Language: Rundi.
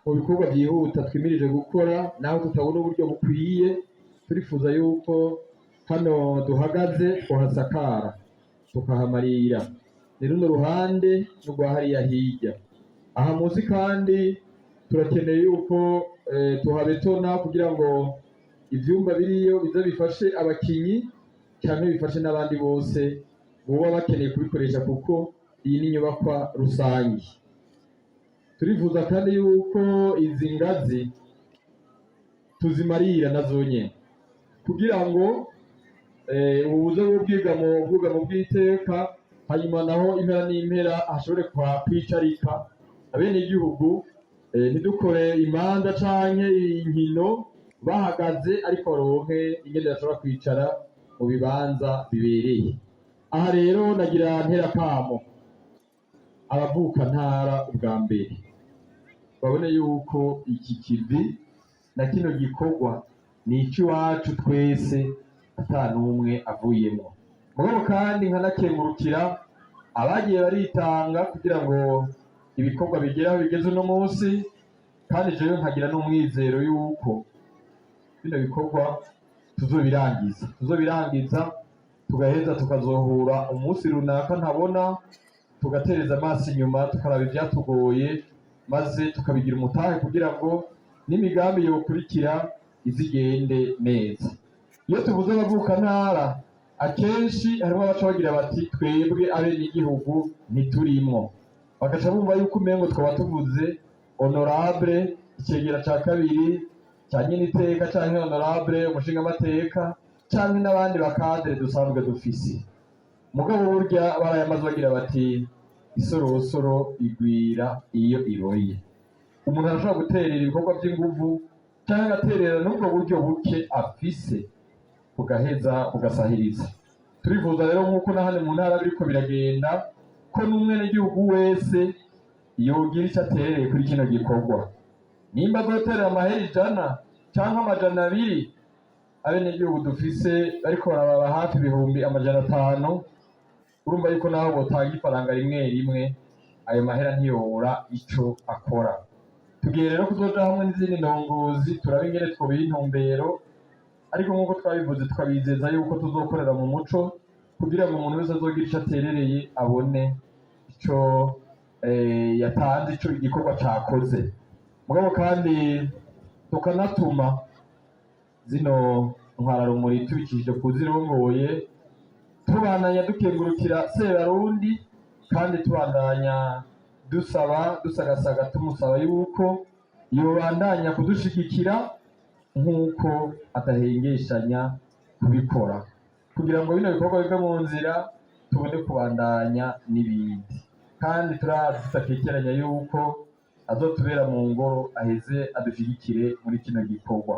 mu bikorwa byihuta twimirije gukora naho tutabona uburyo bukwiye, turifuza yuko hano duhagaze tuhasakara tukahamarira, ni runo ruhande n'urwa hariya hirya. Aha munsi kandi turakeneye yuko tuhabetona kugira ngo ivyumba biriyo bize bifashe abakinyi cyane bifashe n'abandi bose boba bakeneye kubikoresha, kuko iyi ni nyubakwa rusange. Turifuza kandi yuko izi ngazi tuzimarira nazo nyene kugira ngo ubuze bw'ubwigamo bw'iteka, hanyuma naho impera n'impera hashobore kwicarika abene igihugu, ntidukore imanza canke inkino bahagaze, ariko baronke ingene bashobora kwicara mu bibanza bibereye. Aha rero nagira ntera kamo abavuka ntara ubwa mbere babone yuko iki kivi na kino gikorwa ni icy'iwacu twese ata n'umwe avuyemo. Mugabo kandi nkanakengurukira abagiye baritanga kugira ngo ibikorwa bigere aho bigeze uno munsi, kandi jewe nkagira n'umwizero yuko bino bikorwa tuzobirangiza tugaheza tukazohura umunsi runaka ntabona, tugatereza amaso inyuma tukaraba ivyatugoye, maze tukabigira umutahe kugira ngo n'imigambi yokurikira izigende neza. Iyo tuvuze abavuka ntara, akenshi harimo abaca bagira bati twebwe abene igihugu ntiturimwo, bagaca bumva yuko umengo twaba tuvuze honorable icegera ca kabiri ca nyeniteka canke honorable umushingamateka canke n'abandi bakadere dusanzwe dufise. Mugabo burya barayamaze bagira bati isorosoro igwira iyo iroye. Umuntu arashobora guterera ibikorwa by'inguvu canke agaterera n'ubwo buryo buke afise bugaheza bugasahiriza. Turifuza rero nk'uko na hano mu ntara biriko biragenda ko n'umwenegihugu wese yogira icyo aterereye kuri kino gikorwa. Nimba azoterera amahera 100 canke 200, abenegihugu dufise bariko barababa hafi ibihumbi 500, urumva yuko naho botanga ifaranga rimwe ayo mahera ntiyobora ico akora. Tugiye rero kuzoja hamwe n'izindi ndongozi turabe ingene twobiha intumbero, ariko nk'uko twabivuze tukabizeza yuko tuzokorera mu muco kugira ngo umuntu wese azogira icyo aterereye abone ico yatanze, ico igikorwa cakoze. Mugabo kandi tukanatuma zino ntwararumuri tubikishije kuzirongoye, tubandanya dukengurukira Sebarundi, kandi tubandanya dusagasaga tumusaba yuko yobandanya kudushigikira nk'uko adahengeshanya kubikora, kugira ngo bino bikorwa bive mu nzira tubone kubandanya n'ibindi. Kandi turakekeranya yuko azotubera mu ngoro aheze adushigikire muri kino gikorwa.